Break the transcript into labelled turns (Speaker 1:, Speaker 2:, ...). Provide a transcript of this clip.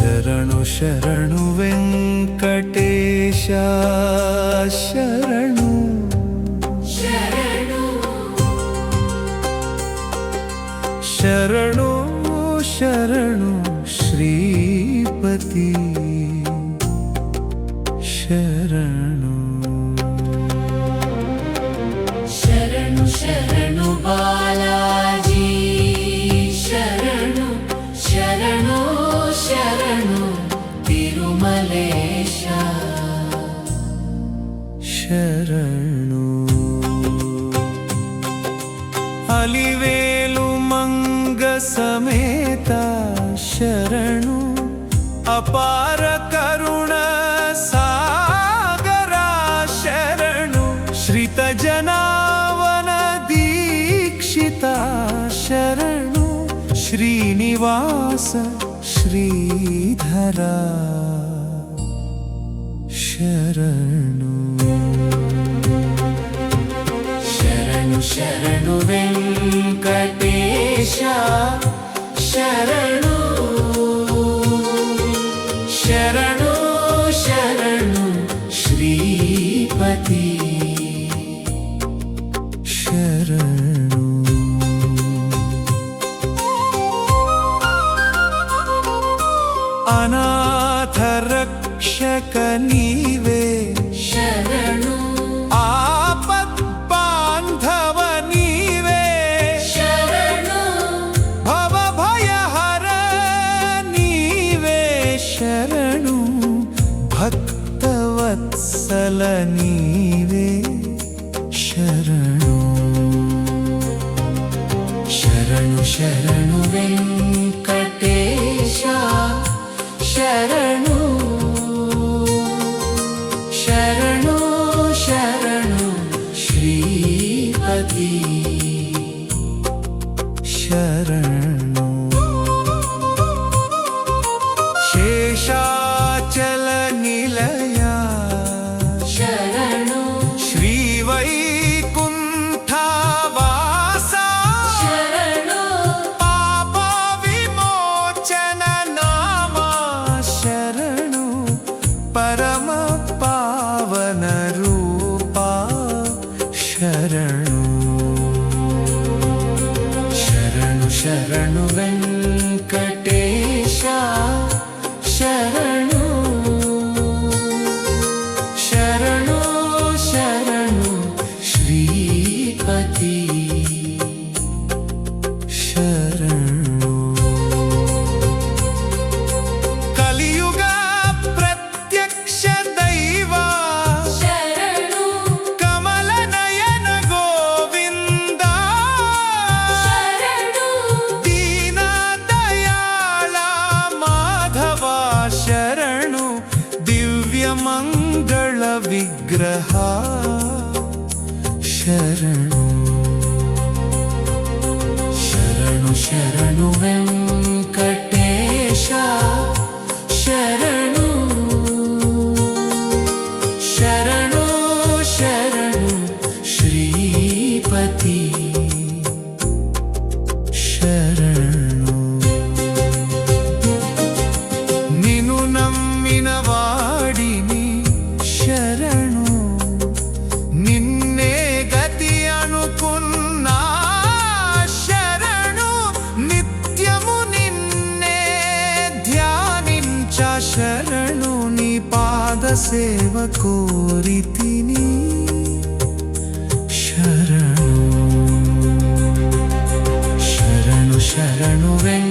Speaker 1: ಶರಣು ಶರಣು ವೆಂಕಟೇಶ ಶರಣು ಶರಣು ಶರಣು ಶ್ರೀಪತಿ ಶರಣು
Speaker 2: ಶರಣು ಶರಣು ಬಾಲಾಜಿ ಶರಣು ಶರಣು ಶರಣು ತಿರುಮಲೇಶ
Speaker 1: ಶರಣು ಅಲಿವೇಲು ಮಂಗ ಸಮೇತ ಶರಣು ಅಪಾರ ಕರುಣ ಸಾಗರ ಶರಣು ಶ್ರಿತ ಜನಾವನ ದೀಕ್ಷಿತ ಶರಣು ಶ್ರೀನಿವಾಸ ಶ್ರೀಧರ ಶರಣು
Speaker 2: ಶರಣು ಶರಣು ವೆಂಕಟೇಶ ಶರಣು ಶರಣು ಶರಣು ಶ್ರೀಪತಿ
Speaker 1: ಶರಣು ಅನಾಥ ರಕ್ಷಕ ನೀವೇ
Speaker 2: ಶರಣು
Speaker 1: ಆಪತ್ ಬಾಂಧವ ನೀವೇ
Speaker 2: ಶರಣು
Speaker 1: ಭವ ಭಯ ಹರ ನೀವೇ ಶರಣು ಭಕ್ತವತ್ಸಲ ನೀವೇ ಶರಣು
Speaker 2: ಶರಣು ಶರಣು ವೆಂಕಟೇಶ ಶರಣು ಶರಣು ಶರಣು ಶ್ರೀಪತಿ
Speaker 1: ಶರಣು ಶೇಷಾಚಲ ನಿಲಯ
Speaker 2: ಶರಣು
Speaker 1: ಶ್ರೀ ವೈಕುಂಠ ವಾಸ
Speaker 2: ಶರಣು
Speaker 1: ಪಾಪ ವಿಮೋಚನ ನಾಮ ಶರಣು ಪರಮ ಪಾವನ ರೂಪ ಶರಣು
Speaker 2: ಶರಣು ಶರಣು ವೆಂಕಟೇಶ ಶರಣು ಶರಣು ಶರಣು ಶ್ರೀಪತಿ
Speaker 1: ಶರಣು ಕಲಿಯುಗ ಪ್ರತ್ಯಕ್ಷ ದೈವ
Speaker 2: ಶರಣು
Speaker 1: ಕಮಲ ನಯನ ಗೋವಿಂದ
Speaker 2: ಶರಣು
Speaker 1: ದೀನ ದಯಾಳ ಮಾಧವ ಶರಣು ದಿವ್ಯ ಮಂಗಳ ವಿಗ್ರಹ ಶರಣು
Speaker 2: ಶರಣು ಶರಣು ವೆಂಕಟೇಶ ಶರಣು ಶರಣು ಶರಣು ಶ್ರೀಪತಿ
Speaker 1: ಶರಣು ನೀನು ನಮ್ಮಿನ ವಾಡಿನಿ ಶರಣು ನಿನ್ನೆ ಗತಿ ಅನುಕುನ್ನ ಶರಣು ನಿತ್ಯము నిన్నే ధ్యానించ శరణు నీ పాద సేవ కోరితిని శరణు
Speaker 2: ಶರಣು ಶರಣು ವೆಂಕಟೇಶ